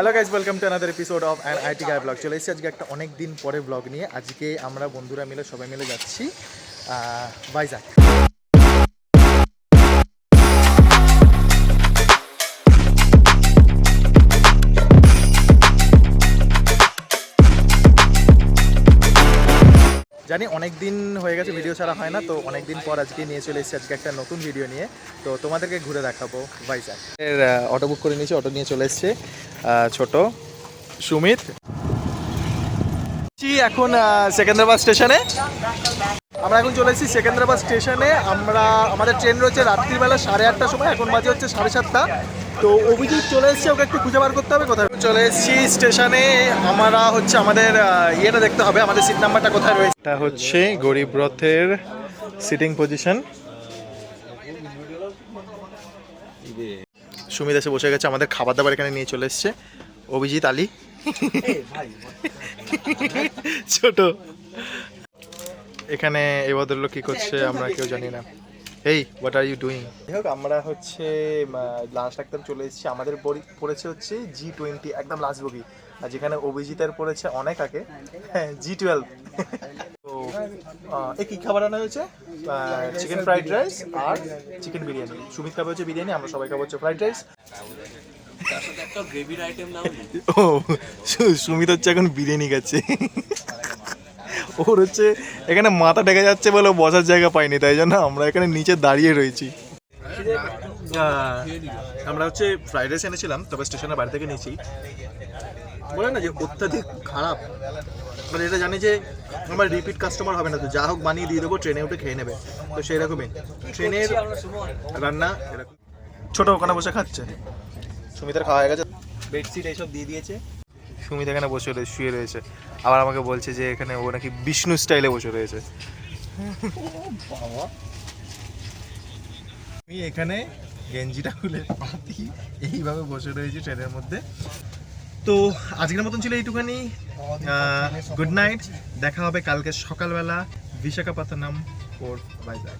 Hello guys, welcome to another episode of an IT guy blog. চলে এসেছি আজকে একটা অনেক দিন পরে ব্লগ নিয়ে। আজকে আমরা বন্ধুরা মিলে সবাই মিলে যাচ্ছি ভাইজাগ। জানি অনেক দিন হয়ে গেছে ভিডিও ছাড়া হয় না, তো অনেক দিন পর আজকে নিয়ে চলে এসেছি আজকে একটা নতুন ভিডিও নিয়ে। তো তোমাদেরকে ঘুরে দেখাবো ভাইজাগ। অটো বুক করে নিয়েছি, অটো নিয়ে চলে এসছে ছোট সুমিত। এখন সেকেন্দ্রাবাদ স্টেশনে আমরা এখন চলে এসেছি। সেকেন্দ্রাবাদ স্টেশনে আমাদের ট্রেন রয়েছে রাত্রিবেলা 8:30টার সময়, এখন বাজে হচ্ছে 7:30। তো অভিজিৎ চলে এসেছে, ওকে একটু খুঁজে বার করতে হবে কোথায়। চলে এসেছি স্টেশনে, আমরা হচ্ছে আমাদের ইয়েটা দেখতে হবে, আমাদের সিট নাম্বারটা কোথায় রয়েছে। এটা হচ্ছে গরিব রথের সিটিং পজিশন। সুমিত এসে বসে গেছে, আমাদের খাবার দাবার এখানে নিয়ে চলে এসছে অভিজিৎ আলী ছোট। এখানে এই ভদ্রলোক কি করছে আমরা কেউ জানি না। এই হোয়াট আর ইউ ডুইং? যাই হোক, আমরা হচ্ছে লাস্ট একদম চলে এসেছি। আমাদের পড়েছে হচ্ছে G20, একদম লাস্ট বগি, আর যেখানে অভিজিতের পড়েছে অনেক আগে G12। তো এই কী খাবার আনা হয়েছে? চিকেন ফ্রাইড রাইস আর চিকেন বিরিয়ানি। সুমিত খাবে হচ্ছে বিরিয়ানি, আমরা সবাই খাবো হচ্ছে ফ্রাইড রাইস। ও সুমিত হচ্ছে এখন বিরিয়ানি খাচ্ছে। ওর হচ্ছে এখানে মাথা ঢেকে যাচ্ছে বলে বসার জায়গা পাইনি, তাই জন্য আমরা এখানে নিচে দাঁড়িয়ে রয়েছি। আমরা হচ্ছে ফ্রাইড রাইস এনেছিলাম, তবে স্টেশনের বাড়ি থেকে নিয়েছি। বলে না যে অত্যাধিক খারাপ, মানে এটা জানি যে আমার রিপিট কাস্টমার হবে না, তো যা হোক বানিয়ে দিয়ে দেবো, ট্রেনে উঠে খেয়ে নেবে। তো সেই রকমই ট্রেনের রান্না এরকম। ছোট ওখানে বসে খাচ্ছে, সুমিতের খাওয়া হয়ে গেছে, বেডশিট এইসব দিয়ে দিয়েছে। সুমিত এখানে বসে শুয়ে রয়েছে, আবার আমাকে বলছে যে এখানে ও নাকি বিষ্ণু স্টাইলে বসে রয়েছে। আমি এখানে গেঞ্জিটা খুলে পাতি এইভাবে বসে রয়েছি ট্রেনের মধ্যে। তো আজকের মতন ছিল এইটুখানি। গুড নাইট, দেখা হবে কালকে সকালবেলা বিশাখাপত্তনম ফর ভাইজাগ।